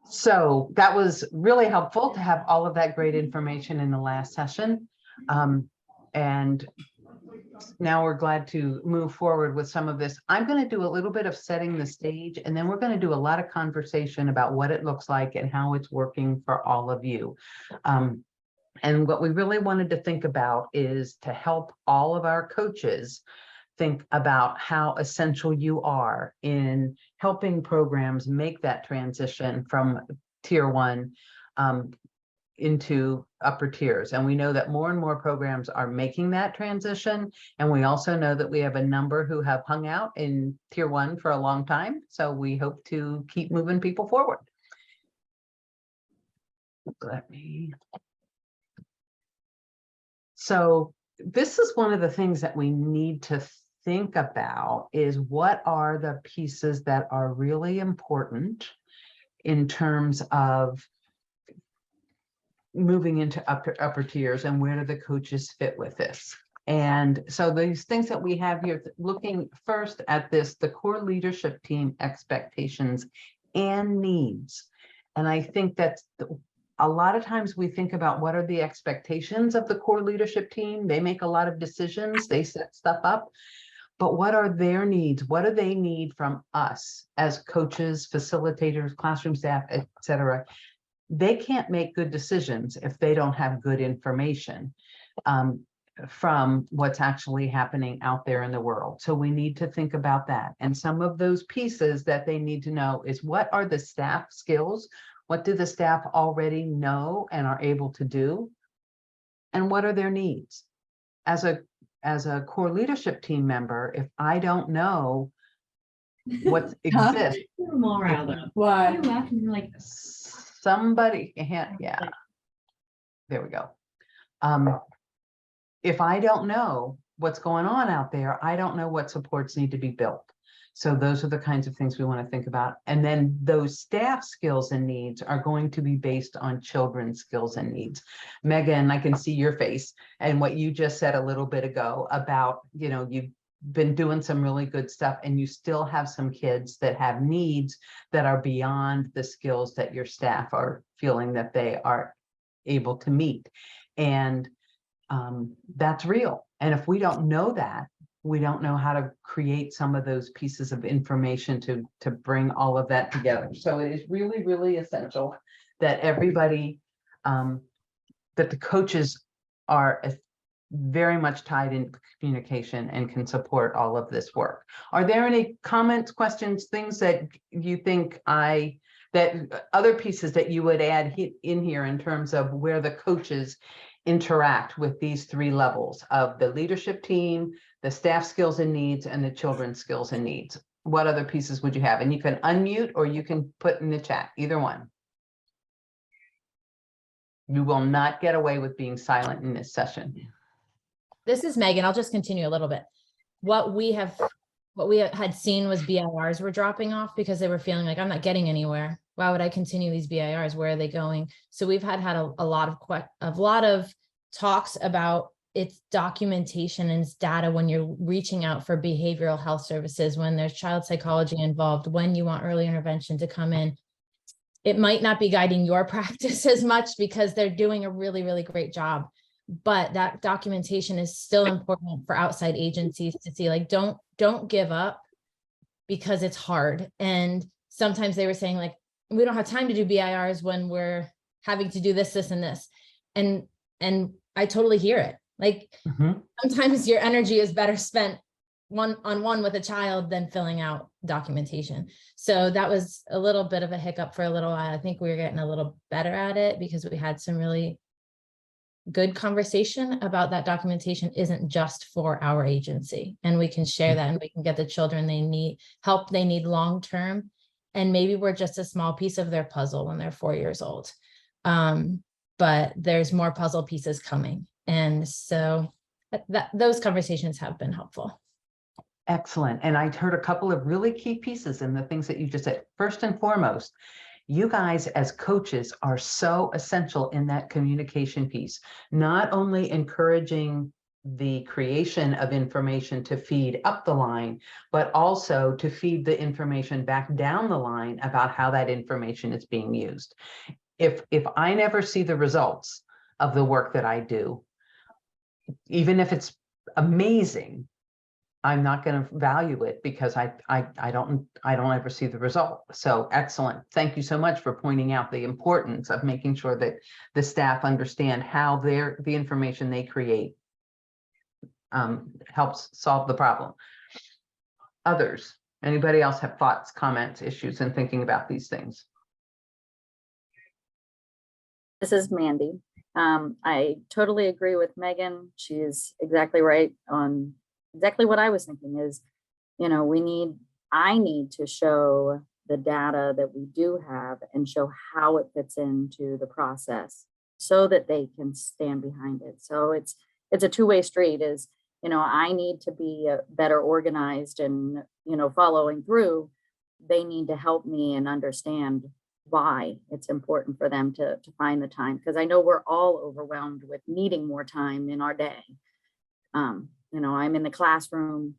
So that was really helpful to have all of that great information in the last session. And now we're glad to move forward with some of this. I'm going to do a little bit of setting the stage, and then we're going to do a lot of conversation about what it looks like and how it's working for all of you. And what we really wanted to think about is to help all of our coaches think about how essential you are in helping programs make that transition from tier 1 into upper tiers. And we know that more and more programs are making that transition. And we also know that we have a number who have hung out in tier 1 for a long time. So we hope to keep moving people forward. So this is one of the things that we need to think about, is what are the pieces that are really important in terms of moving into upper tiers, and where do the coaches fit with this? And so these things that we have here, looking first at this, the core leadership team expectations and needs. And I think that's a lot of times we think about what are the expectations of the core leadership team. They make a lot of decisions, they set stuff up, but what are their needs? What do they need from us as coaches, facilitators, classroom staff, etc.? They can't make good decisions if they don't have good information from what's actually happening out there in the world. So we need to think about that. And some of those pieces that they need to know is, what are the staff skills? What do the staff already know and are able to do? And what are their needs? As a core leadership team member, if I don't know what exists, I'm all riled up. Why? You're laughing, you're like, somebody, yeah, there we go. If I don't know what's going on out there, I don't know what supports need to be built. So those are the kinds of things we want to think about. And then those staff skills and needs are going to be based on children's skills and needs. Megan, I can see your face and what you just said a little bit ago about, you know, you've been doing some really good stuff, and you still have some kids that have needs that are beyond the skills that your staff are feeling that they are able to meet. And that's real. And if we don't know that, we don't know how to create some of those pieces of information to bring all of that together. So it is really, really essential that everybody, that the coaches are very much tied in communication and can support all of this work. Are there any comments, questions, things that you think that other pieces that you would add in here in terms of where the coaches interact with these 3 levels of the leadership team, the staff skills and needs, and the children's skills and needs? What other pieces would you have? And you can unmute or you can put in the chat, either one. You will not get away with being silent in this session. This is Megan. I'll just continue a little bit. What we had seen was BIRs were dropping off because they were feeling like, I'm not getting anywhere. Why would I continue these BIRs? Where are they going? So we've had a lot of talks about its documentation and its data when you're reaching out for behavioral health services, when there's child psychology involved, when you want early intervention to come in. It might not be guiding your practice as much because they're doing a really, really great job. But that documentation is still important for outside agencies to see, like, don't give up because it's hard. And sometimes they were saying, like, we don't have time to do BIRs when we're having to do this, this, and this. And I totally hear it. Like, sometimes your energy is better spent one-on-one with a child than filling out documentation. So that was a little bit of a hiccup for a little while. I think we were getting a little better at it because we had some really good conversation about that documentation isn't just for our agency, and we can share that and we can get the children they need help they need long-term. And maybe we're just a small piece of their puzzle when they're 4 years old. But there's more puzzle pieces coming. And so those conversations have been helpful. Excellent. And I heard a couple of really key pieces in the things that you just said. First and foremost, you guys as coaches are so essential in that communication piece, not only encouraging the creation of information to feed up the line, but also to feed the information back down the line about how that information is being used. If I never see the results of the work that I do, even if it's amazing, I'm not going to value it because I don't ever see the result. So excellent. Thank you so much for pointing out the importance of making sure that the staff understand how the information they create helps solve the problem. Others, anybody else have thoughts, comments, issues in thinking about these things? This is Mandy. I totally agree with Megan. She's exactly right on exactly what I was thinking is, you know, I need to show the data that we do have and show how it fits into the process so that they can stand behind it. So it's a two-way street is, you know, I need to be better organized and, you know, following through. They need to help me and understand why it's important for them to find the time. Because I know we're all overwhelmed with needing more time in our day. You know, I'm in the classroom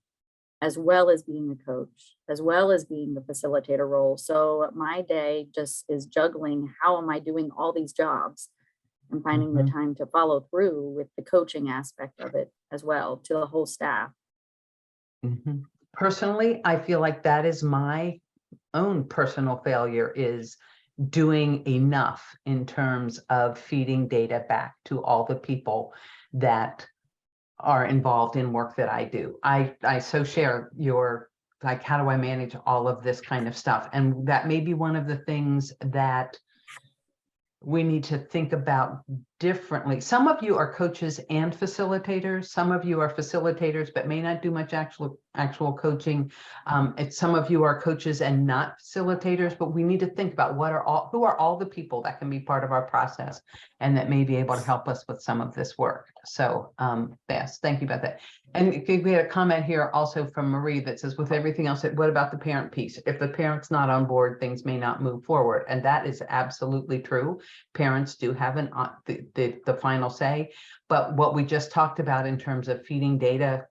as well as being a coach, as well as being the facilitator role. So my day just is juggling, how am I doing all these jobs and finding the time to follow through with the coaching aspect of it as well to the whole staff. Personally, I feel like that is my own personal failure, is doing enough in terms of feeding data back to all the people that are involved in work that I do. I so share your, like, how do I manage all of this kind of stuff? And that may be one of the things that we need to think about differently. Some of you are coaches and facilitators. Some of you are facilitators, but may not do much actual coaching. Some of you are coaches and not facilitators, but we need to think about who are all the people that can be part of our process and that may be able to help us with some of this work. So yes, thank you about that. And we had a comment here also from Marie that says, with everything else, what about the parent piece? If the parent's not on board, things may not move forward. And that is absolutely true. Parents do have the final say, but what we just talked about in terms of feeding data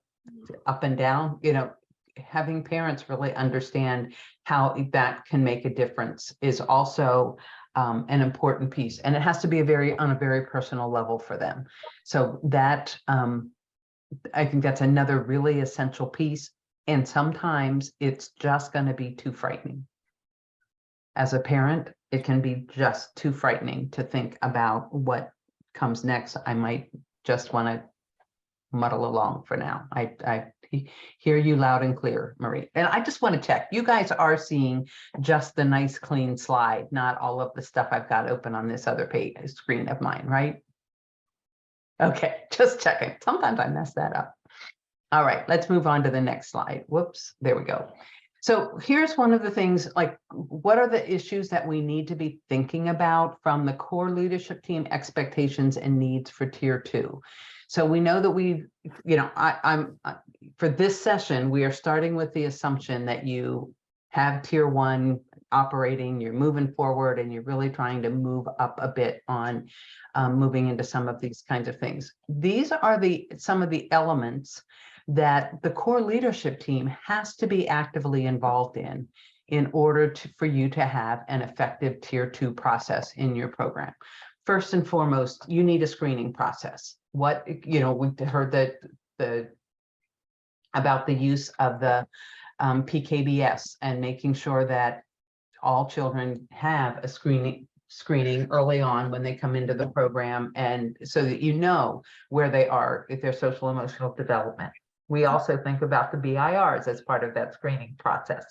up and down, you know, having parents really understand how that can make a difference is also an important piece, and it has to be on a very personal level for them. So that I think that's another really essential piece, and sometimes it's just going to be too frightening. As a parent, it can be just too frightening to think about what comes next. I might just want to muddle along for now. I hear you loud and clear, Marie. And I just want to check, you guys are seeing just the nice clean slide, not all of the stuff I've got open on this other screen of mine, right? Okay, just checking. Sometimes I mess that up. All right, let's move on to the next slide. Whoops, there we go. So here's one of the things, like, what are the issues that we need to be thinking about from the core leadership team expectations and needs for tier 2? So we know that for this session, we are starting with the assumption that you have tier 1 operating, you're moving forward, and you're really trying to move up a bit on moving into some of these kinds of things. These are some of the elements that the core leadership team has to be actively involved in order for you to have an effective tier 2 process in your program. First and foremost, you need a screening process. We heard about the use of the PKBS and making sure that all children have a screening early on when they come into the program, and so that you know where they are with their social emotional development. We also think about the BIRs as part of that screening process.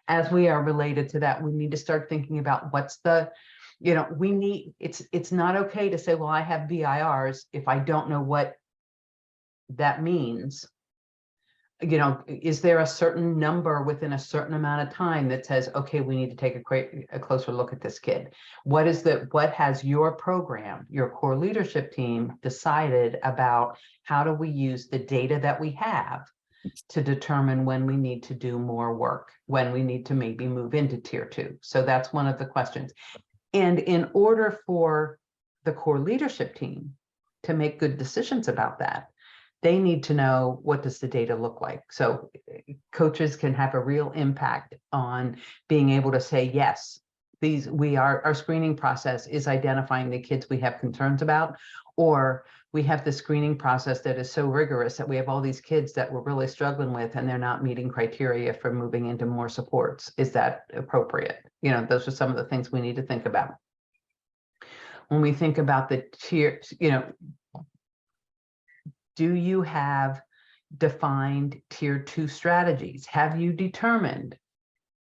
As we are related to that, we need to start thinking about what's the, it's not okay to say, well, I have BIRs if I don't know what that means. Is there a certain number within a certain amount of time that says, okay, we need to take a closer look at this kid? What has your program, your core leadership team decided about how do we use the data that we have to determine when we need to do more work, when we need to maybe move into tier 2? So that's one of the questions. And in order for the core leadership team to make good decisions about that, they need to know, what does the data look like? So coaches can have a real impact on being able to say, yes, our screening process is identifying the kids we have concerns about, or we have the screening process that is so rigorous that we have all these kids that we're really struggling with and they're not meeting criteria for moving into more supports. Is that appropriate? You know, those are some of the things we need to think about. When we think about the tiers, you know, do you have defined tier 2 strategies? Have you determined,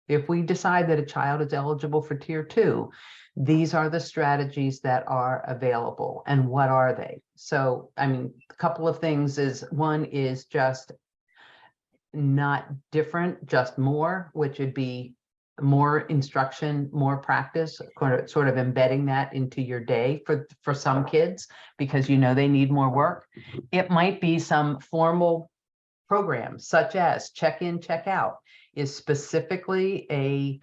if we decide that a child is eligible for tier 2, these are the strategies that are available, and what are they? So, I mean, a couple of things is, one is just not different, just more, which would be more instruction, more practice, sort of embedding that into your day for some kids, because you know they need more work. It might be some formal programs, such as check-in, check-out is specifically a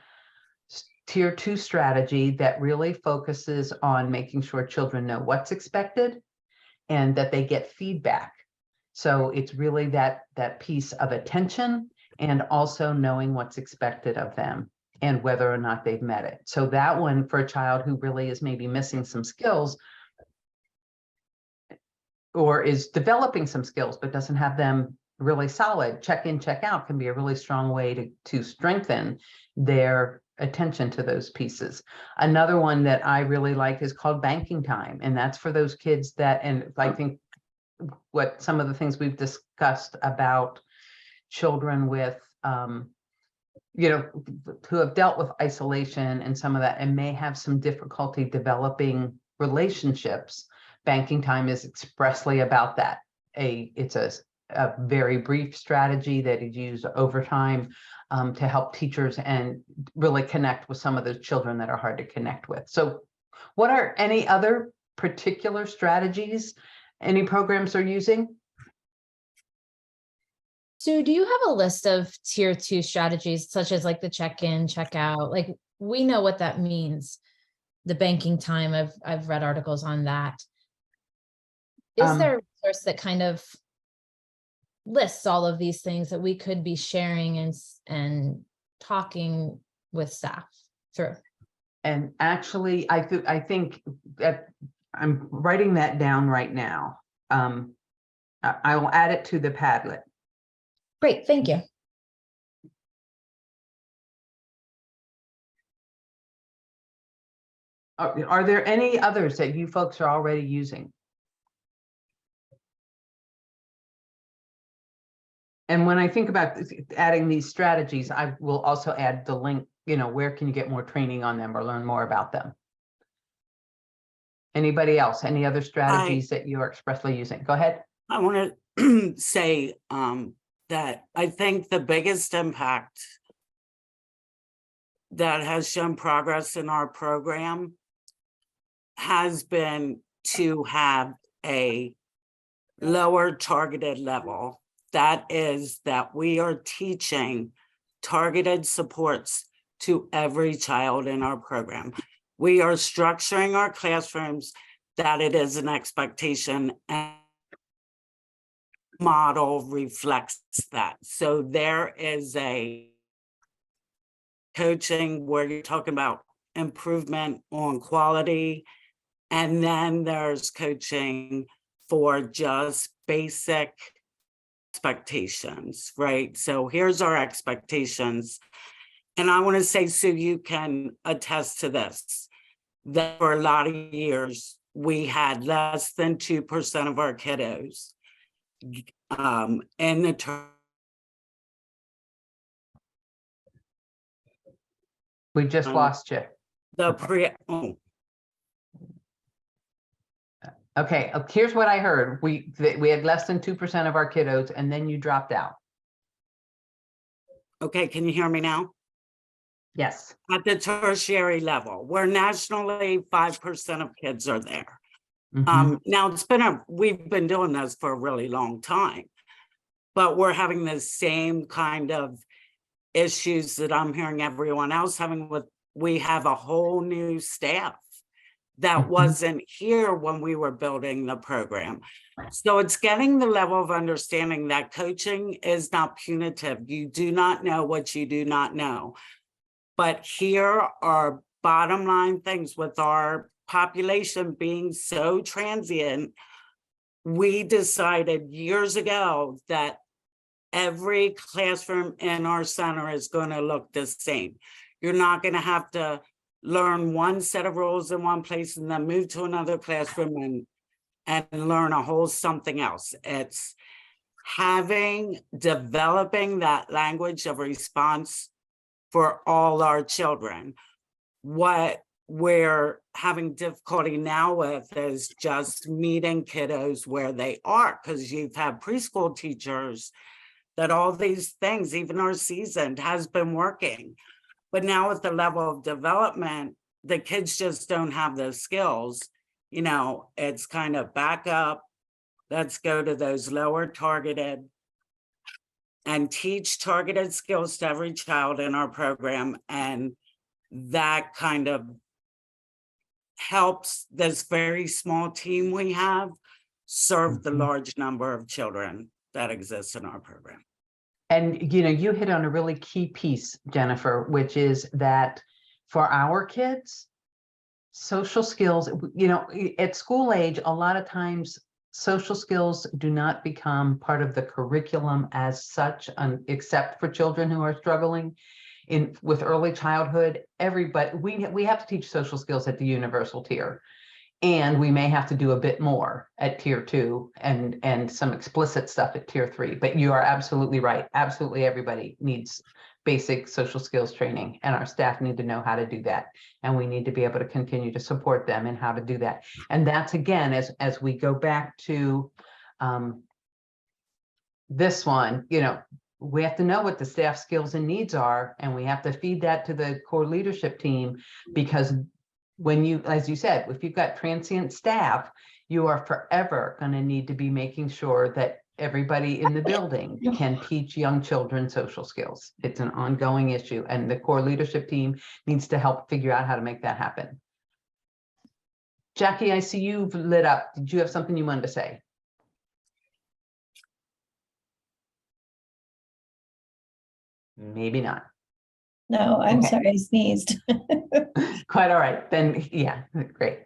tier 2 strategy that really focuses on making sure children know what's expected and that they get feedback. So it's really that piece of attention and also knowing what's expected of them and whether or not they've met it. So that one, for a child who really is maybe missing some skills or is developing some skills but doesn't have them really solid, check-in, check-out can be a really strong way to strengthen their attention to those pieces. Another one that I really like is called banking time, and that's for those kids that, and I think what some of the things we've discussed about children with you know, who have dealt with isolation and some of that and may have some difficulty developing relationships. Banking time is expressly about that. It's a very brief strategy that is used over time to help teachers and really connect with some of those children that are hard to connect with. So what are any other particular strategies any programs are using? Sue, do you have a list of tier 2 strategies, such as like the check-in, check-out? Like, we know what that means. The banking time, I've read articles on that. Is there a resource that kind of lists all of these things that we could be sharing and talking with staff through? And actually, I think that I'm writing that down right now. I will add it to the Padlet. Great, thank you. Are there any others that you folks are already using? And when I think about adding these strategies, I will also add the link, you know, where can you get more training on them or learn more about them? Anybody else? Any other strategies that you are expressly using? Go ahead. I want to say that I think the biggest impact that has shown progress in our program has been to have a lower targeted level. That is that we are teaching targeted supports to every child in our program. We are structuring our classrooms that it is an expectation, and model reflects that. So there is a coaching where you're talking about improvement on quality, and then there's coaching for just basic expectations, right? So here's our expectations. And I want to say, Sue, you can attest to this, that for a lot of years, we had less than 2% of our kiddos in the term. We just lost you. Okay, here's what I heard. We had less than 2% of our kiddos, and then you dropped out. Okay, can you hear me now? Yes. At the tertiary level, where nationally 5% of kids are there. Now we've been doing this for a really long time, but we're having the same kind of issues that I'm hearing everyone else having with, we have a whole new staff that Mhm. wasn't here when we were building the program. So it's getting the level of understanding that coaching is not punitive. You do not know what you do not know. But here are bottom line things with our population being so transient. We decided years ago that every classroom in our center is going to look the same. You're not going to have to learn one set of rules in one place and then move to another classroom and learn a whole something else. It's developing that language of response for all our children. What we're having difficulty now with is just meeting kiddos where they are, because you've had preschool teachers that all these things, even our seasoned, has been working. But now with the level of development, the kids just don't have those skills. You know, it's kind of back up. Let's go to those lower targeted and teach targeted skills to every child in our program. And that kind of helps this very small team we have serve the Mhm. large number of children that exist in our program. And, you know, you hit on a really key piece, Jennifer, which is that for our kids, social skills, you know, at school age, a lot of times social skills do not become part of the curriculum as such, except for children who are struggling with early childhood. Everybody, we have to teach social skills at the universal tier. And we may have to do a bit more at tier 2 and some explicit stuff at tier 3. But you are absolutely right. Absolutely everybody needs basic social skills training, and our staff need to know how to do that. And we need to be able to continue to support them in how to do that. And that's, again, as we go back to this one, you know, we have to know what the staff skills and needs are, and we have to feed that to the core leadership team, because when you, as you said, if you've got transient staff, you are forever going to need to be making sure that everybody in the building can teach young children social skills. It's an ongoing issue, and the core leadership team needs to help figure out how to make that happen. Jackie, I see you've lit up. Did you have something you wanted to say? Maybe not. No, I'm Okay. sorry, I sneezed. Quite all right, then, yeah, great.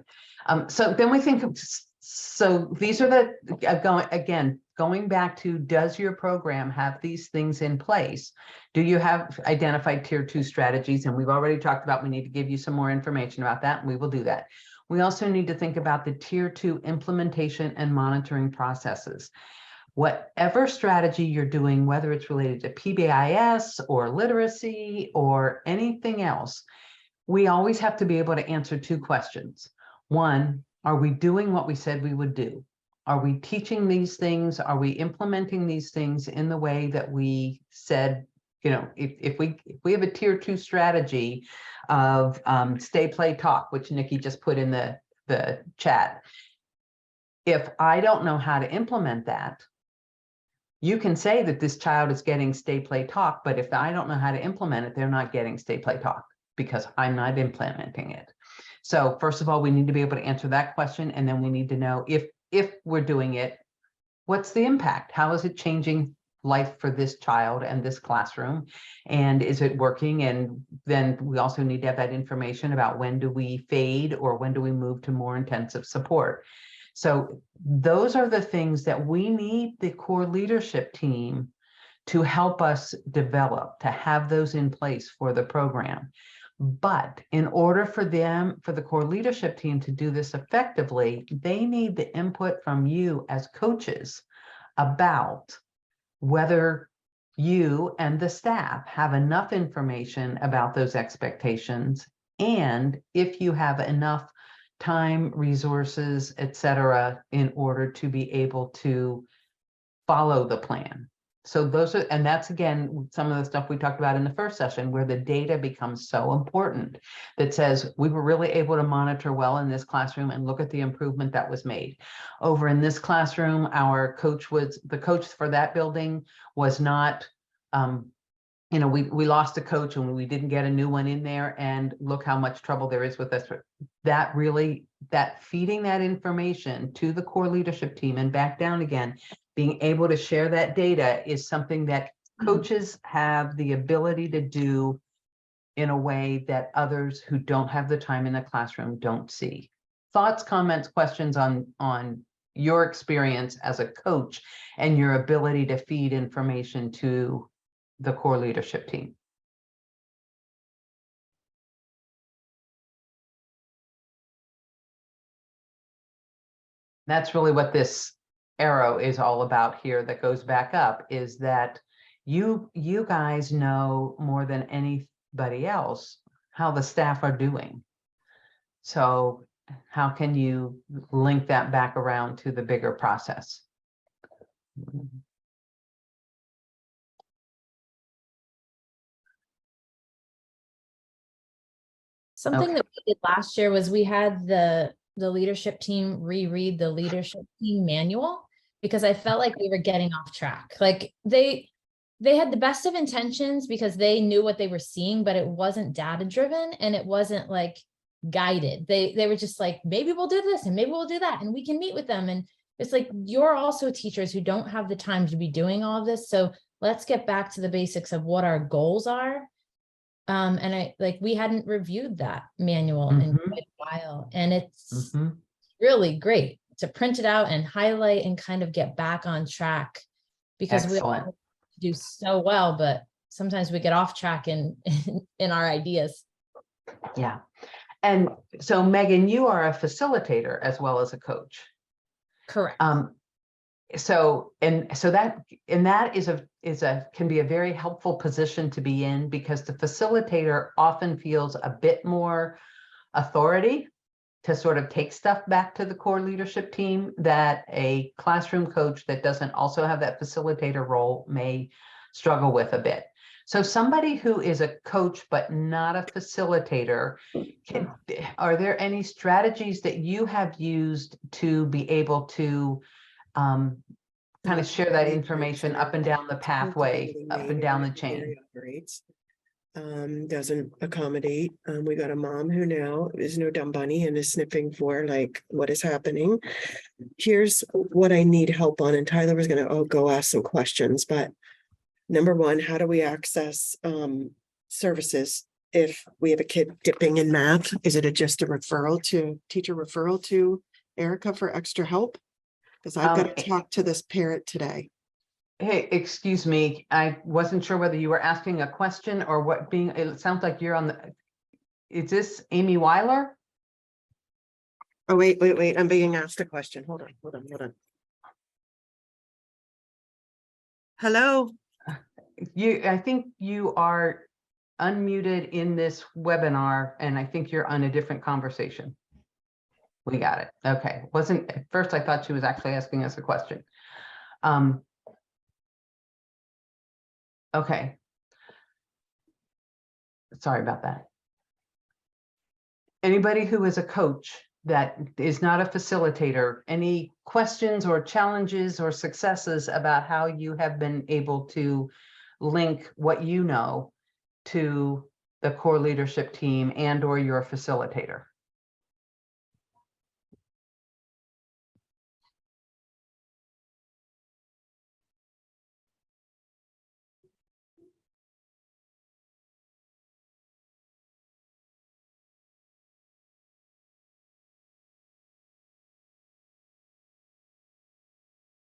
So then we think of, so these are the, going back to, does your program have these things in place? Do you have identified tier 2 strategies? And we've already talked about, we need to give you some more information about that, and we will do that. We also need to think about the tier 2 implementation and monitoring processes. Whatever strategy you're doing, whether it's related to PBIS or literacy or anything else, we always have to be able to answer 2 questions. One, are we doing what we said we would do? Are we teaching these things? Are we implementing these things in the way that we said? You know, if we have a tier 2 strategy of stay, play, talk, which Nikki just put in the chat. If I don't know how to implement that, you can say that this child is getting stay, play, talk, but if I don't know how to implement it, they're not getting stay, play, talk, because I'm not implementing it. So first of all, we need to be able to answer that question. And then we need to know if we're doing it, what's the impact? How is it changing life for this child and this classroom? And is it working? And then we also need to have that information about when do we fade or when do we move to more intensive support. So those are the things that we need the core leadership team to help us develop, to have those in place for the program. But in order for the core leadership team to do this effectively, they need the input from you as coaches about whether you and the staff have enough information about those expectations, and if you have enough time, resources, etc., in order to be able to follow the plan. So those are, and that's again, some of the stuff we talked about in the first session, where the data becomes so important, that says we were really able to monitor well in this classroom and look at the improvement that was made. Over in this classroom, the coach for that building was not we lost a coach and we didn't get a new one in there, and look how much trouble there is with us. That really, that feeding that information to the core leadership team and back down again, being able to share that data is something that coaches have the ability to do in a way that others who don't have the time in the classroom don't see. Thoughts, comments, questions on your experience as a coach and your ability to feed information to the core leadership team? That's really what this arrow is all about here that goes back up, is that you guys know more than anybody else how the staff are doing. So how can you link that back around to the bigger process? Something Okay. that we did last year was we had the leadership team reread the leadership team manual, because I felt like we were getting off track. Like they had the best of intentions because they knew what they were seeing, but it wasn't data driven and it wasn't like guided. They were just like, maybe we'll do this and maybe we'll do that and we can meet with them. And it's like, you're also teachers who don't have the time to be doing all of this. So let's get back to the basics of what our goals are. And we hadn't reviewed that manual in quite a while, and it's really great to print it out and highlight and kind of get back on track, because we Excellent. all do so well, but sometimes we get off track in our ideas. Yeah. And so Megan, you are a facilitator as well as a coach. Correct. So that can be a very helpful position to be in, because the facilitator often feels a bit more authority to sort of take stuff back to the core leadership team that a classroom coach that doesn't also have that facilitator role may struggle with a bit. So somebody who is a coach but not a facilitator, are there any strategies that you have used to be able to kind of share that information up and down the pathway, up and down the chain? Doesn't accommodate. We got a mom who now is no dumb bunny and is sniffing for like what is happening. Here's what I need help on, and Tyler was gonna go ask some questions, but number one, how do we access services if we have a kid dipping in math? Is it just a teacher referral to Erica for extra help? Because I've got to talk to this parent today. Hey, excuse me, I wasn't sure whether you were asking a question or what. It sounds like you're on the, is this Amy Weiler? Oh, wait, I'm being asked a question. Hold on. Hello? I think you are unmuted in this webinar, and I think you're on a different conversation. We got it. Okay. At first I thought she was actually asking us a question. Okay. Sorry about that. Anybody who is a coach that is not a facilitator, any questions or challenges or successes about how you have been able to link what you know to the core leadership team and or your facilitator?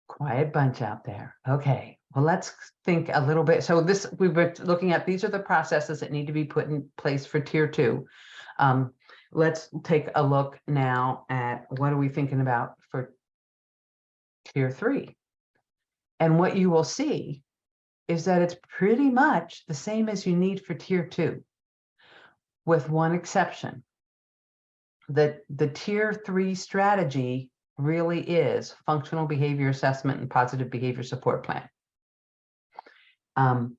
Quiet bunch out there. Okay, well, let's think a little bit. So we were looking at, these are the processes that need to be put in place for tier 2. Let's take a look now at what are we thinking about for tier 3. And what you will see is that it's pretty much the same as you need for tier 2, with one exception. That the tier 3 strategy really is functional behavior assessment and positive behavior support plan. And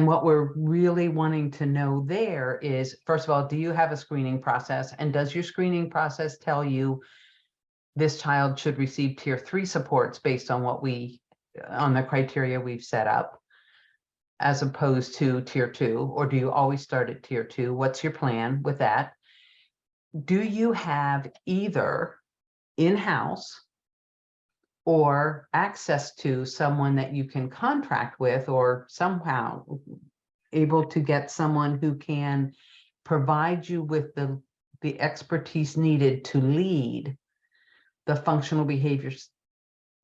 what we're really wanting to know there is, first of all, do you have a screening process? And does your screening process tell you this child should receive tier 3 supports based on on the criteria we've set up? as opposed to tier 2, or do you always start at tier 2? What's your plan with that? Do you have either in-house or access to someone that you can contract with, or somehow able to get someone who can provide you with the expertise needed to lead the functional behaviors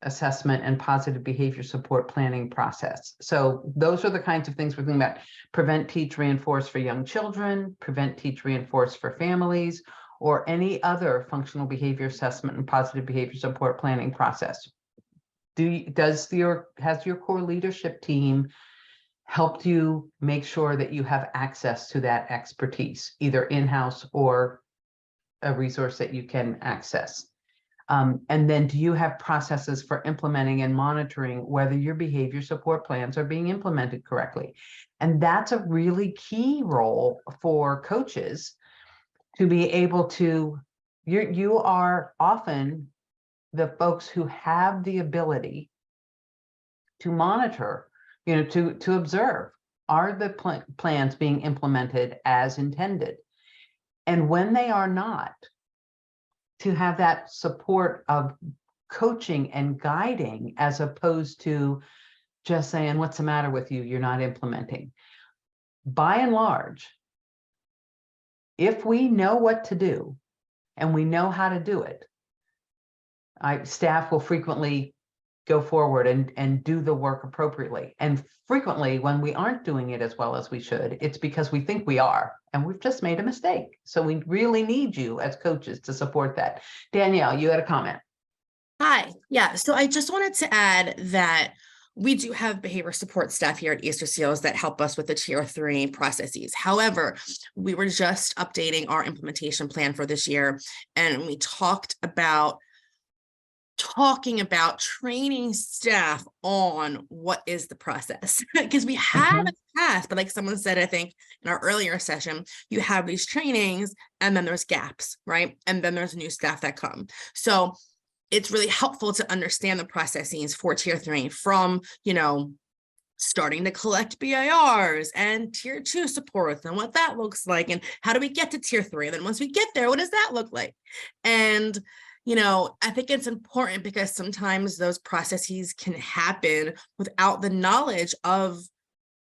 assessment and positive behavior support planning process? So those are the kinds of things we're thinking about. Prevent, teach, reinforce for young children, prevent, teach, reinforce for families, or any other functional behavior assessment and positive behavior support planning process. Has your core leadership team helped you make sure that you have access to that expertise, either in-house or a resource that you can access? And then do you have processes for implementing and monitoring whether your behavior support plans are being implemented correctly? And that's a really key role for coaches to be able to, you are often the folks who have the ability to monitor, to observe, are the plans being implemented as intended? And when they are not, to have that support of coaching and guiding, as opposed to just saying, what's the matter with you? You're not implementing. By and large, if we know what to do and we know how to do it, staff will frequently go forward and do the work appropriately. And frequently, when we aren't doing it as well as we should, it's because we think we are, and we've just made a mistake. So we really need you as coaches to support that. Danielle, you had a comment. Hi. Yeah. So I just wanted to add that we do have behavior support staff here at Easter Seals that help us with the tier 3 processes. However, we were just updating our implementation plan for this year, and we talking about training staff on what is the process, because we have in the past, but like someone said, I think in our earlier session, you have these trainings and then there's gaps, right? And then there's new staff that come. So it's really helpful to understand the processes for tier 3 from, starting to collect BIRs and tier 2 supports and what that looks like, and how do we get to tier 3? And then once we get there, what does that look like? And I think it's important because sometimes those processes can happen without the knowledge of,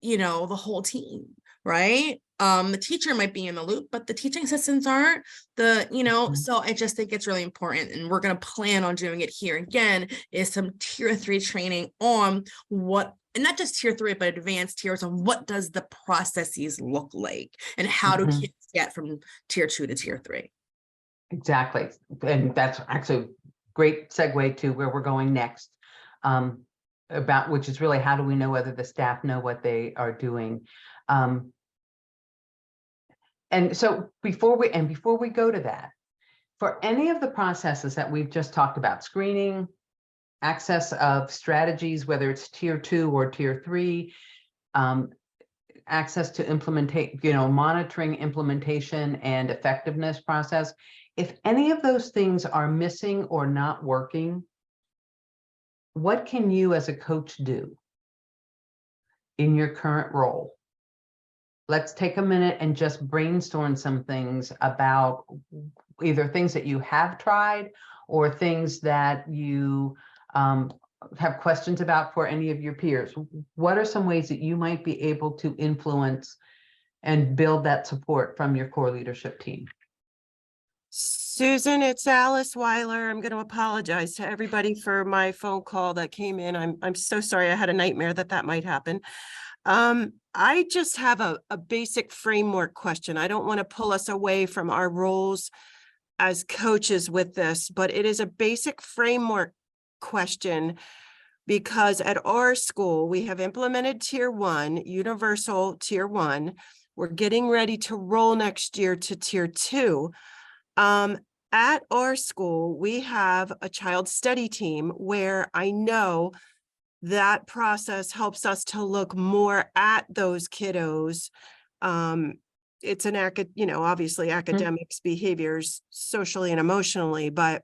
the whole team, right? The teacher might be in the loop, but the teaching assistants aren't. So I just think it's really important, and we're going to plan on doing it here again, is some tier 3 training on what, and not just tier 3, but advanced tiers on what does the processes look like and how do kids get from tier 2 to tier 3. Exactly. And that's actually a great segue to where we're going next, which is really, how do we know whether the staff know what they are doing? And so before we go to that, for any of the processes that we've just talked about, screening, access of strategies, whether it's tier 2 or tier 3, access to monitoring implementation and effectiveness process, if any of those things are missing or not working, what can you as a coach do in your current role? Let's take a minute and just brainstorm some things about either things that you have tried or things that you have questions about for any of your peers. What are some ways that you might be able to influence and build that support from your core leadership team? Susan, it's Alice Weiler. I'm going to apologize to everybody for my phone call that came in. I'm so sorry. I had a nightmare that might happen. I just have a basic framework question. I don't want to pull us away from our roles as coaches with this, but it is a basic framework question, because at our school, we have implemented tier 1, universal tier 1. We're getting ready to roll next year to tier 2. At our school, we have a child study team where I know that process helps us to look more at those kiddos. It's an obviously academics, behaviors, socially and emotionally, but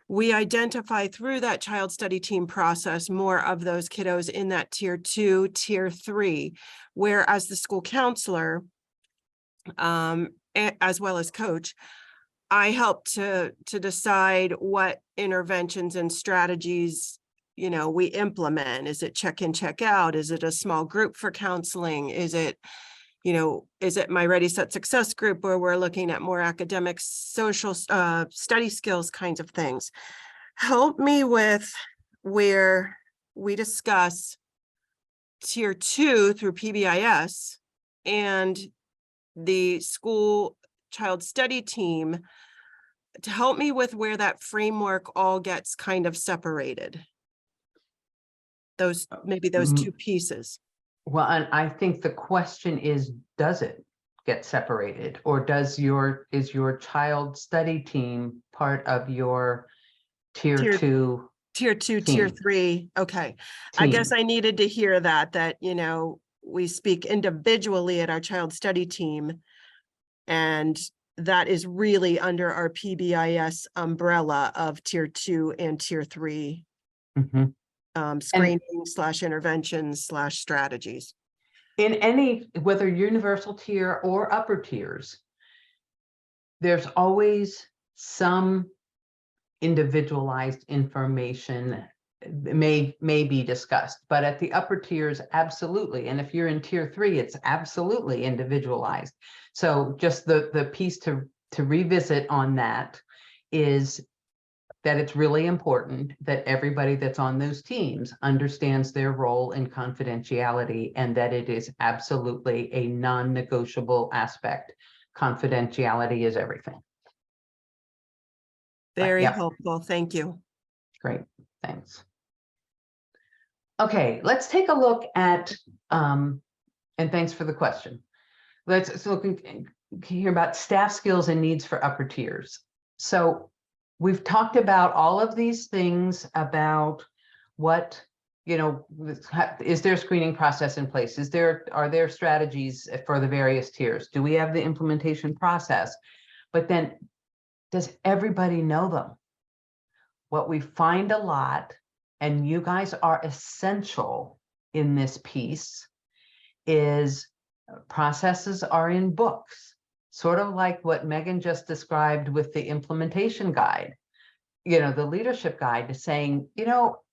we identify through that child study team process more of those kiddos in that tier 2, tier 3, where as the school counselor, as well as coach, I help to decide what interventions and strategies, we implement. Is it check in, check out? Is it a small group for counseling? Is it my Ready, Set, Success group where we're looking at more academic, social, study skills kinds of things? Help me with where we discuss tier 2 through PBIS and the school child study team, to help me with where that framework all gets kind of separated. Maybe those two pieces. Well, and I think the question is, does it get separated, or is your child study team part of your tier 2 Tier 2, tier team? 3. Okay. I guess I needed to hear that, we speak individually at our child study team, and that is really under our PBIS umbrella of tier 2 and tier 3 Mhm. screening / interventions / strategies. In any, whether universal tier or upper tiers, there's always some individualized information may be discussed, but at the upper tiers, absolutely. And if you're in tier 3, it's absolutely individualized. So just the piece to revisit on that is that it's really important that everybody that's on those teams understands their role in confidentiality, and that it is absolutely a non-negotiable aspect. Confidentiality is everything. Very yeah. helpful. Thank you. Great, thanks. Okay, let's take a look at, and thanks for the question. Let's look here about staff skills and needs for upper tiers. So we've talked about all of these things about what, is there a screening process in place? Are there strategies for the various tiers? Do we have the implementation process? But then, does everybody know them? What we find a lot, and you guys are essential in this piece, is processes are in books, sort of like what Megan just described with the implementation guide, the leadership guide, is saying,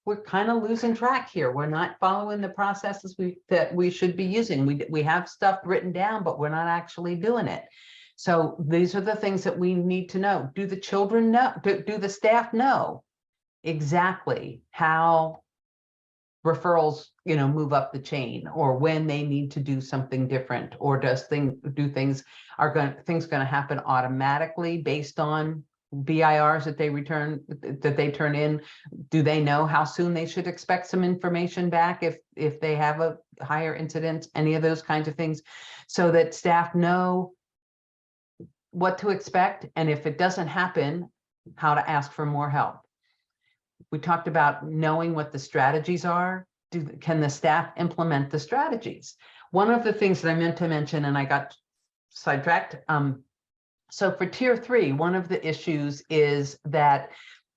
we're kind of losing track here. We're not following the processes that we should be using. We have stuff written down, but we're not actually doing it. So these are the things that we need to know. Do the children know? Do the staff know exactly how referrals, move up the chain, or when they need to do something different, or things going to happen automatically based on BIRs that they turn in? Do they know how soon they should expect some information back if they have a higher incidence? Any of those kinds of things, so that staff know what to expect, and if it doesn't happen, how to ask for more help. We talked about knowing what the strategies are. Can the staff implement the strategies? One of the things that I meant to mention, and I got sidetracked. So for tier 3, one of the issues is that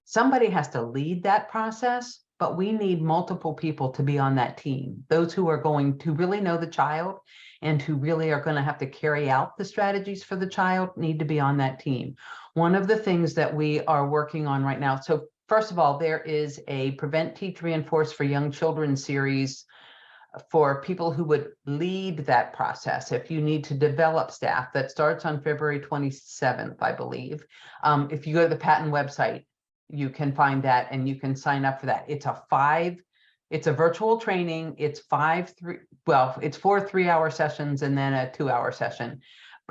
somebody has to lead that process, but we need multiple people to be on that team. Those who are going to really know the child and who really are going to have to carry out the strategies for the child need to be on that team. One of the things that we are working on right now, so first of all, there is a Prevent, Teach, Reinforce for Young Children series for people who would lead that process. If you need to develop staff, that starts on February 27th, I believe. If you go to the Patton website, you can find that and you can sign up for that. It's a virtual training. It's 4 3-hour sessions and then a 2-hour session.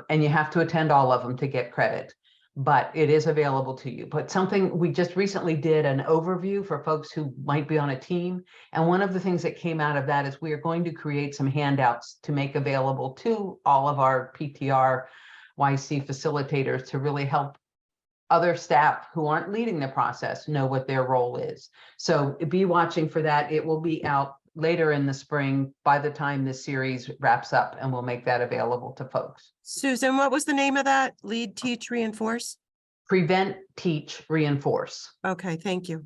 And you have to attend all of them to get credit, but it is available to you. But something we just recently did an overview for folks who might be on a team. And one of the things that came out of that is we are going to create some handouts to make available to all of our PTR YC facilitators to really help other staff who aren't leading the process know what their role is. So be watching for that. It will be out later in the spring by the time this series wraps up, and we'll make that available to folks. Susan, what was the name of that? Lead, Teach, Reinforce? prevent, teach, reinforce. Okay, thank you.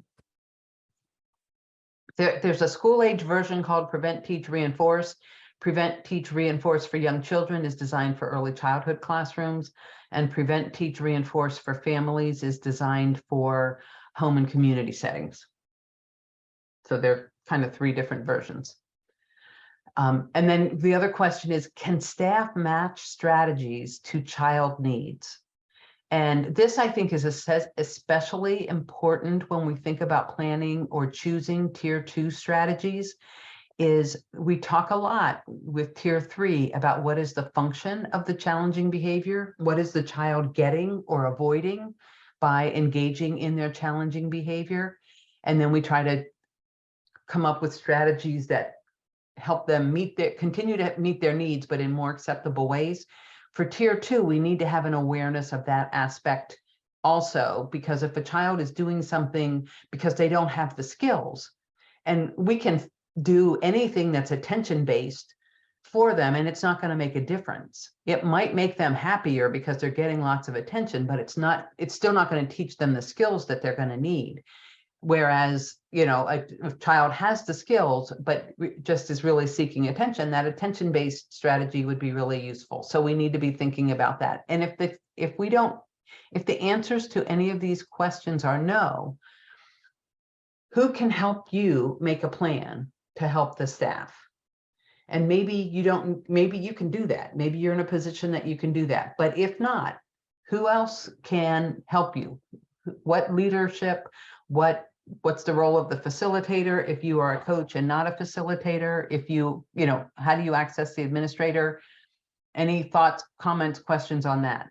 There's a school age version called Prevent, Teach, Reinforce. Prevent, Teach, Reinforce for young children is designed for early childhood classrooms, and Prevent, Teach, Reinforce for families is designed for home and community settings. So they're kind of 3 different versions. And then the other question is, can staff match strategies to child needs? And this, I think, is especially important when we think about planning or choosing tier 2 strategies. Is we talk a lot with tier 3 about what is the function of the challenging behavior, what is the child getting or avoiding by engaging in their challenging behavior, and then we try to come up with strategies that help them continue to meet their needs, but in more acceptable ways. For tier 2, we need to have an awareness of that aspect also, because if a child is doing something because they don't have the skills, and we can do anything that's attention-based for them, and it's not going to make a difference. It might make them happier because they're getting lots of attention, but it's still not going to teach them the skills that they're going to need. Whereas, a child has the skills, but just is really seeking attention, that attention-based strategy would be really useful. So we need to be thinking about that. And if the answers to any of these questions are no, who can help you make a plan to help the staff? And maybe you can do that. Maybe you're in a position that you can do that. But if not, who else can help you? What leadership, what's the role of the facilitator if you are a coach and not a facilitator? If how do you access the administrator? Any thoughts, comments, questions on that?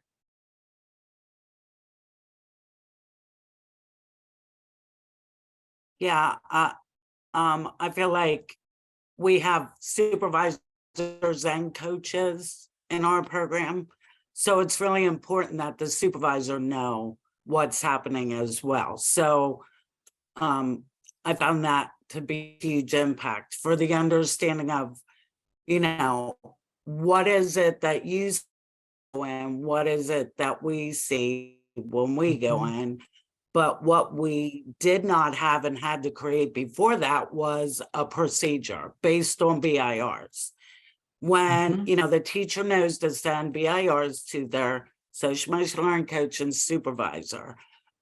Yeah, I feel like we have supervisors and coaches in our program. So it's really important that the supervisor know what's happening as well. So I found that to be a huge impact for the understanding of, what is it that you see and what is it that we see when we go in. But what we did not have and had to create before that was a procedure based on BIRs. When, the teacher knows to send BIRs to their social emotional learning coach and supervisor,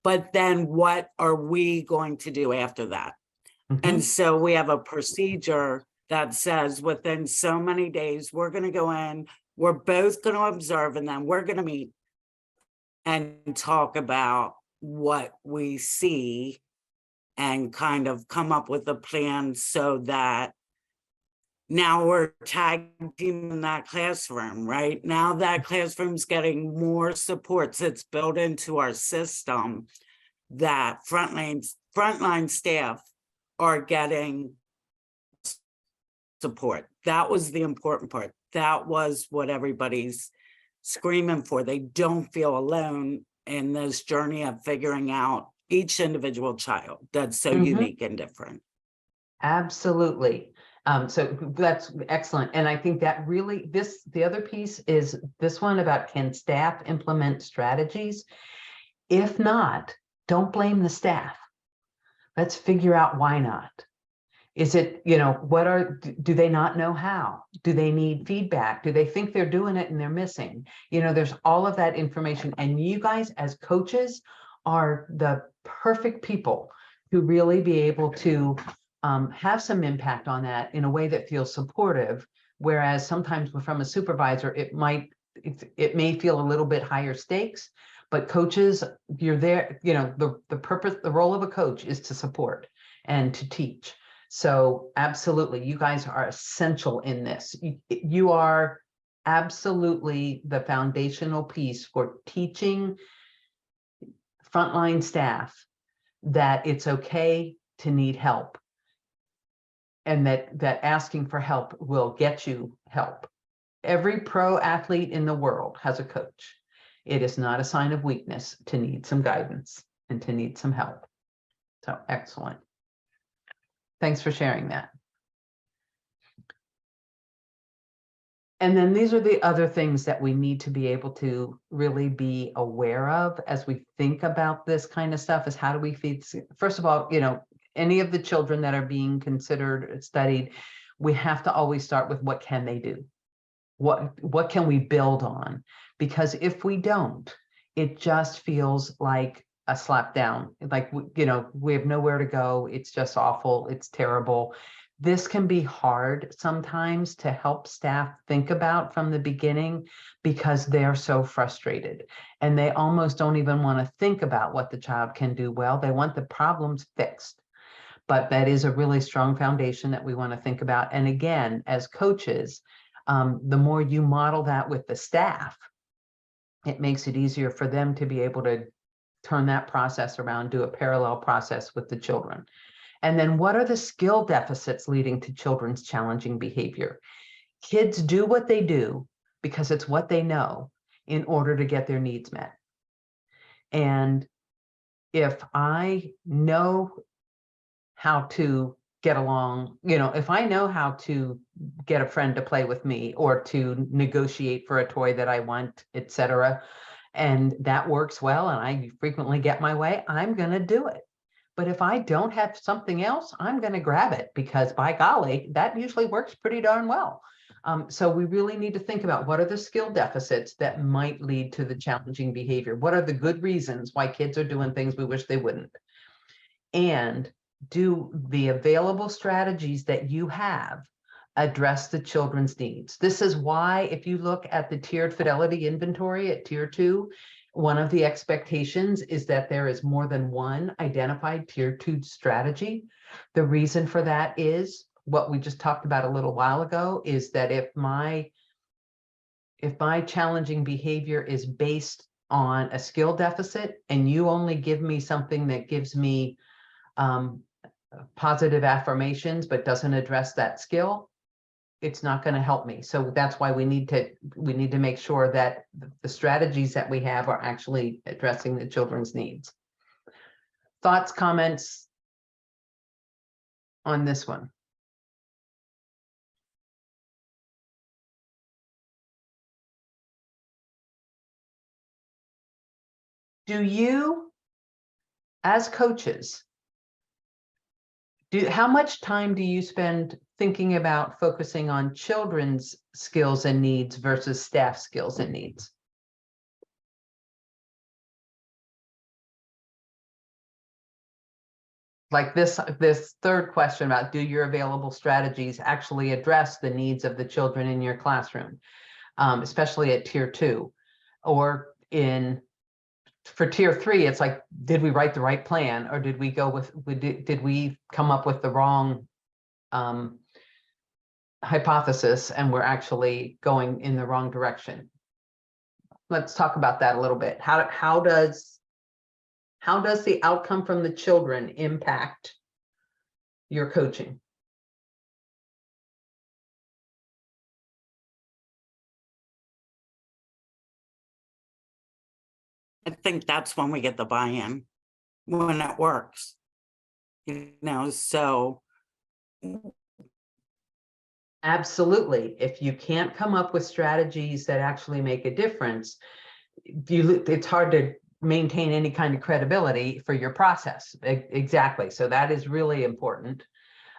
but then what are we going to do after that? And so we have a procedure that says within so many days, we're going to go in, we're both going to observe, and then we're going to meet and talk about what we see and kind of come up with a plan so that now we're tag teaming in that classroom, right? Now that classroom's getting more supports. It's built into our system that frontline staff are getting support. That was the important part. That was what everybody's screaming for. They don't feel alone in this journey of figuring out each individual child that's so unique and different. Absolutely. So that's excellent. And I think that really the other piece is this one about, can staff implement strategies? If not, don't blame the staff. Let's figure out why not. Is it, do they not know how? Do they need feedback? Do they think they're doing it and they're missing? There's all of that information. And you guys as coaches are the perfect people to really be able to have some impact on that in a way that feels supportive. Whereas sometimes from a supervisor, it may feel a little bit higher stakes, but coaches, you're there, the purpose, the role of a coach is to support and to teach. So absolutely, you guys are essential in this. You are absolutely the foundational piece for teaching frontline staff that it's okay to need help, and that asking for help will get you help. Every pro athlete in the world has a coach. It is not a sign of weakness to need some guidance and to need some help. So excellent. Thanks for sharing that. And then these are the other things that we need to be able to really be aware of as we think about this kind of stuff, is how do we feed, first of all, any of the children that are being considered, studied, we have to always start with what can they do? What can we build on? Because if we don't, it just feels like a slap down, like, we have nowhere to go. It's just awful. It's terrible. This can be hard sometimes to help staff think about from the beginning, because they're so frustrated and they almost don't even want to think about what the child can do well. They want the problems fixed. But that is a really strong foundation that we want to think about. And again, as coaches, the more you model that with the staff, it makes it easier for them to be able to turn that process around, do a parallel process with the children. And then what are the skill deficits leading to children's challenging behavior? Kids do what they do because it's what they know in order to get their needs met. And if I know how to get along, if I know how to get a friend to play with me or to negotiate for a toy that I want, etc., and that works well and I frequently get my way, I'm going to do it. But if I don't have something else, I'm going to grab it, because by golly, that usually works pretty darn well. So we really need to think about what are the skill deficits that might lead to the challenging behavior? What are the good reasons why kids are doing things we wish they wouldn't? And do the available strategies that you have address the children's needs? This is why, if you look at the tiered fidelity inventory at tier 2, one of the expectations is that there is more than one identified tier 2 strategy. The reason for that is what we just talked about a little while ago, is that if my challenging behavior is based on a skill deficit and you only give me something that gives me positive affirmations but doesn't address that skill, it's not going to help me. So that's why we need to make sure that the strategies that we have are actually addressing the children's needs. Thoughts, comments on this one? Do you, as coaches, how much time do you spend thinking about focusing on children's skills and needs versus staff skills and needs? Like this third question about, do your available strategies actually address the needs of the children in your classroom, especially at tier 2, or for tier 3, it's like, did we write the right plan, or did we did we come up with the wrong hypothesis and we're actually going in the wrong direction? Let's talk about that a little bit. How does the outcome from the children impact your coaching? I think that's when we get the buy-in, when it works, so. Absolutely. If you can't come up with strategies that actually make a difference, it's hard to maintain any kind of credibility for your process. Exactly. So that is really important.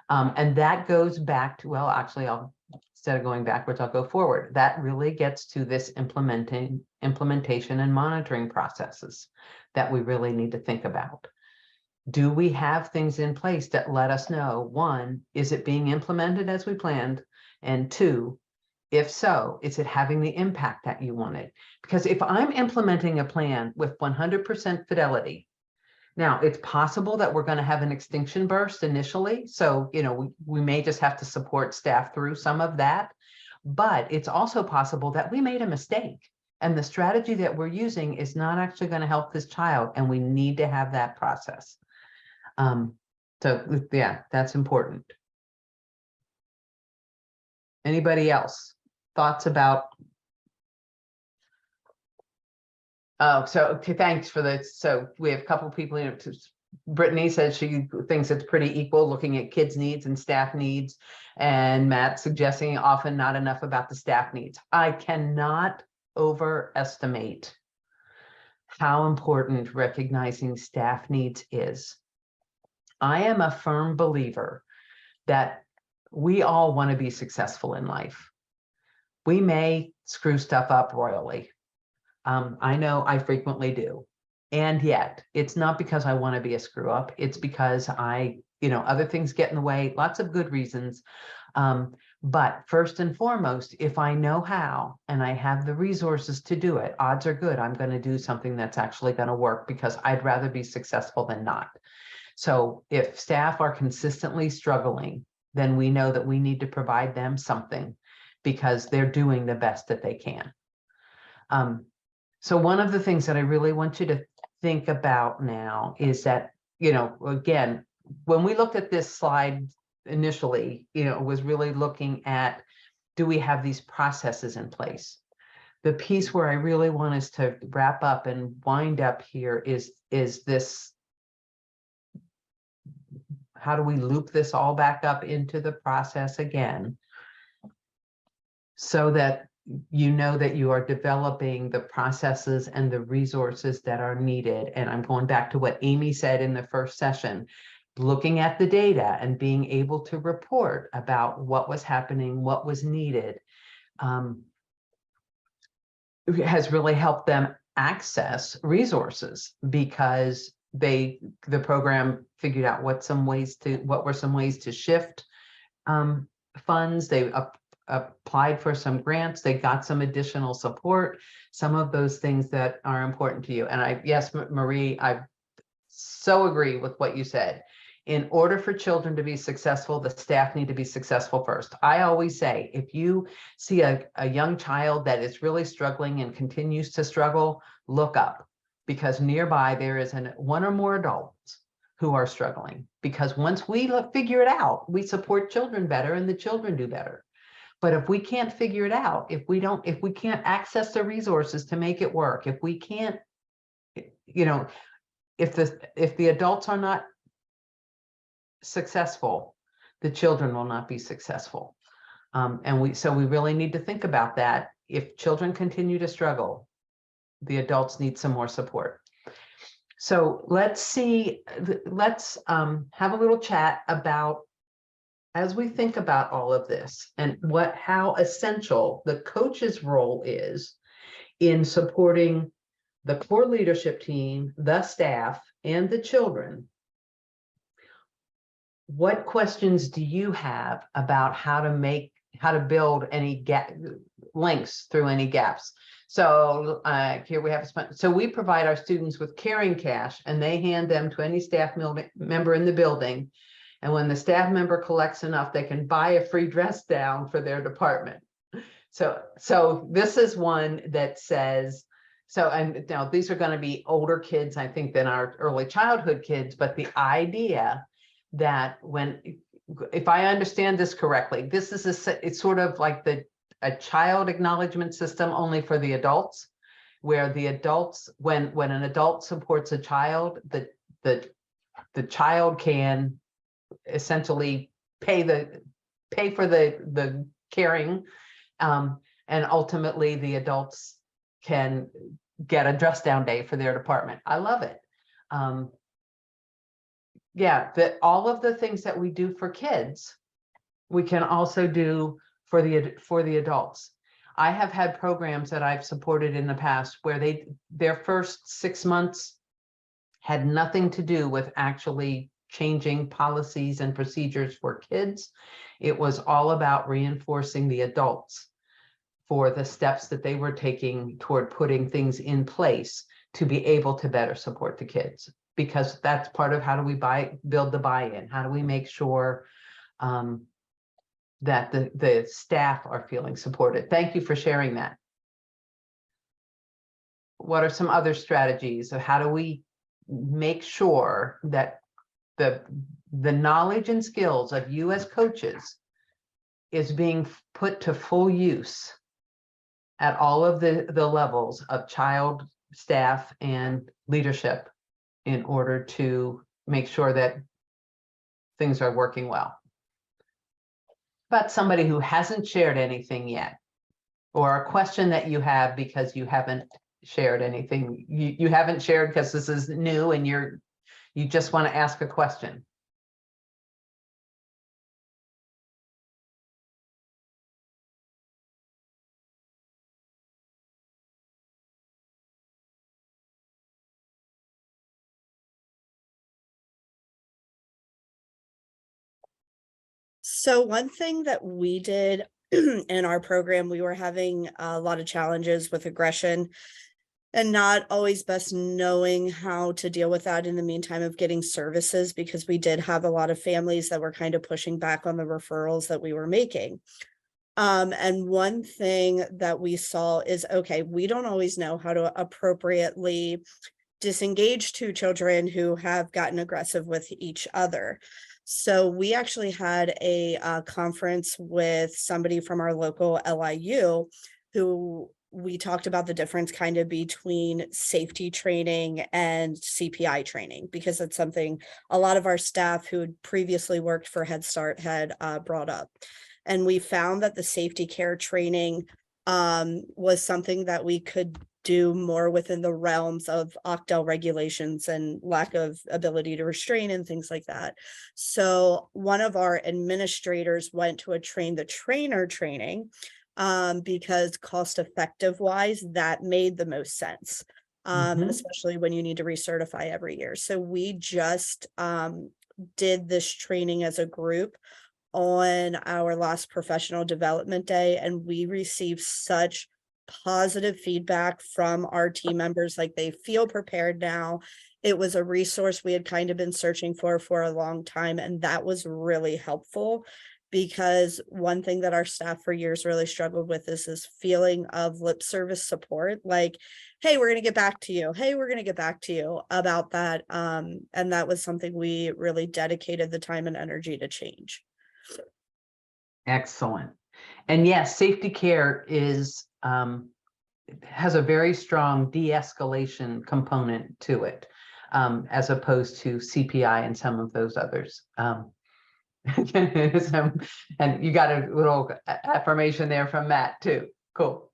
And that goes back to, well, actually, instead of going backwards, I'll go forward. That really gets to this implementation and monitoring processes that we really need to think about. Do we have things in place that let us know, one, is it being implemented as we planned? And two, if so, is it having the impact that you wanted? Because if I'm implementing a plan with 100% fidelity, now it's possible that we're going to have an extinction burst initially. So, we may just have to support staff through some of that. But it's also possible that we made a mistake and the strategy that we're using is not actually going to help this child. And we need to have that process. So yeah, that's important. Anybody else? Thoughts about? Oh, so thanks for this. So we have a couple of people Brittany says she thinks it's pretty equal, looking at kids' needs and staff needs. And Matt suggesting often not enough about the staff needs. I cannot overestimate how important recognizing staff needs is. I am a firm believer that we all want to be successful in life. We may screw stuff up royally. I know I frequently do. And yet it's not because I want to be a screw up. It's because other things get in the way, lots of good reasons. But first and foremost, if I know how and I have the resources to do it, odds are good I'm going to do something that's actually going to work, because I'd rather be successful than not. So if staff are consistently struggling, then we know that we need to provide them something, because they're doing the best that they can. So one of the things that I really want you to think about now is that, again, when we looked at this slide initially, it was really looking at, do we have these processes in place? The piece where I really want us to wrap up and wind up here is this, how do we loop this all back up into the process again, so that you know that you are developing the processes and the resources that are needed. And I'm going back to what Amy said in the first session, looking at the data and being able to report about what was happening, what was needed, has really helped them access resources, because the program figured out what were some ways to shift funds. They applied for some grants, they got some additional support, some of those things that are important to you. And yes, Marie, I so agree with what you said. In order for children to be successful, the staff need to be successful first. I always say, if you see a young child that is really struggling and continues to struggle, look up, because nearby there is one or more adults who are struggling. Because once we figure it out, we support children better and the children do better. But if we can't figure it out, if we can't access the resources to make it work, if we can't, if the adults are not successful, the children will not be successful. So we really need to think about that. If children continue to struggle, the adults need some more support. So let's have a little chat about, as we think about all of this and how essential the coach's role is in supporting the core leadership team, the staff, and the children. What questions do you have about how to build any links through any gaps? So here we have, so we provide our students with caring cash, and they hand them to any staff member in the building. And when the staff member collects enough, they can buy a free dress down for their department. So this is one that says, and now these are going to be older kids, I think, than our early childhood kids, but the idea that if I understand this correctly, this is it's sort of like a child acknowledgement system, only for the adults, where the adults, when an adult supports a child, the child can essentially pay for the caring, and ultimately the adults can get a dress down day for their department. I love it. That all of the things that we do for kids, we can also do for the adults. I have had programs that I've supported in the past where their first 6 months had nothing to do with actually changing policies and procedures for kids. It was all about reinforcing the adults for the steps that they were taking toward putting things in place to be able to better support the kids. Because that's part of how do we build the buy-in? How do we make sure that the staff are feeling supported? Thank you for sharing that. What are some other strategies of how do we make sure that the knowledge and skills of you as coaches is being put to full use at all of the levels of child, staff, and leadership, in order to make sure that things are working well. But somebody who hasn't shared anything yet, or a question that you have because you haven't shared anything, you haven't shared because this is new and you just want to ask a question. So one thing that we did in our program, we were having a lot of challenges with aggression and not always best knowing how to deal with that in the meantime of getting services, because we did have a lot of families that were kind of pushing back on the referrals that we were making. And one thing that we saw is, okay, we don't always know how to appropriately disengage two children who have gotten aggressive with each other. So we actually had a conference with somebody from our local LIU who we talked about the difference kind of between safety training and CPI training, because it's something a lot of our staff who had previously worked for Head Start had brought up. And we found that the safety care training was something that we could do more within the realms of OCDEL regulations and lack of ability to restrain and things like that. So one of our administrators went to a train the trainer training because cost effective wise, that made the most sense, especially when you need to recertify every year. So we just did this training as a group on our last professional development day, and we received such positive feedback from our team members, like they feel prepared now. It was a resource we had kind of been searching for a long time, and that was really helpful, because one thing that our staff for years really struggled with is this feeling of lip service support, like, hey, we're going to get back to you, hey, we're going to get back to you about that. And that was something we really dedicated the time and energy to change. Excellent. And yes, safety care is has a very strong de-escalation component to it, as opposed to CPI and some of those others. And you got a little affirmation there from Matt too. Cool.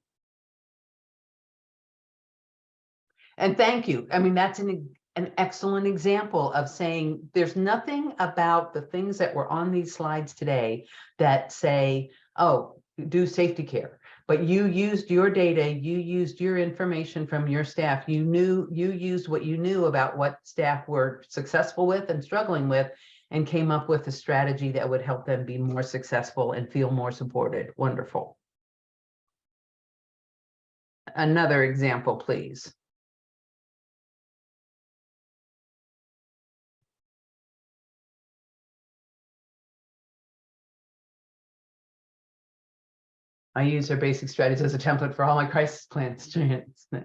And thank you. I mean, that's an excellent example of saying there's nothing about the things that were on these slides today that say, oh, do safety care. But you used your data, you used your information from your staff, you used what you knew about what staff were successful with and struggling with, and came up with a strategy that would help them be more successful and feel more supported. Wonderful. Another example, please. I use their basic strategies as a template for all my crisis plans.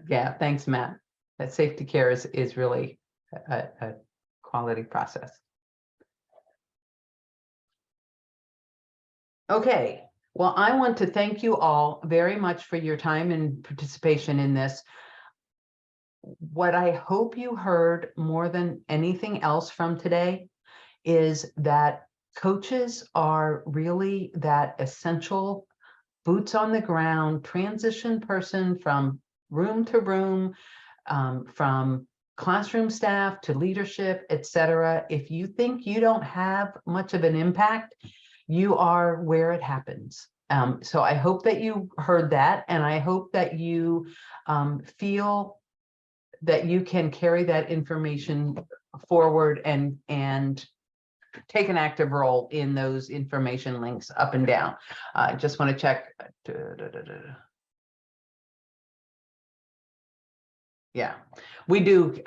Yeah, thanks, Matt. That safety care is really a quality process. Okay, well, I want to thank you all very much for your time and participation in this. What I hope you heard more than anything else from today is that coaches are really that essential boots on the ground transition person from room to room, from classroom staff to leadership, etc. If you think you don't have much of an impact, you are where it happens. So I hope that you heard that, and I hope that you feel that you can carry that information forward and take an active role in those information links up and down. I just want to check. Yeah, we do.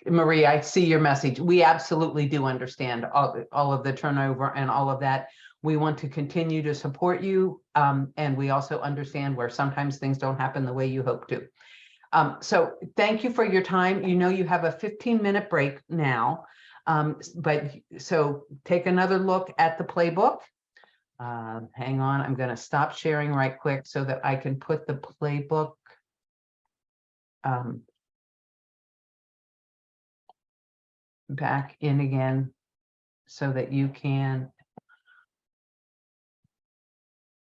Marie, I see your message. We absolutely do understand all of the turnover and all of that. We want to continue to support you. And we also understand where sometimes things don't happen the way you hope to. So thank you for your time. You know, you have a 15-minute break now. But so take another look at the playbook. Hang on, I'm going to stop sharing right quick so that I can put the playbook. back in again so that you can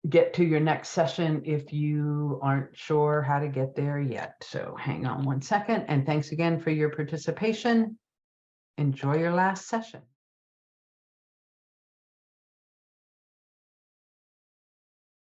get to your next session if you aren't sure how to get there yet. So hang on one second, and thanks again for your participation. Enjoy your last session.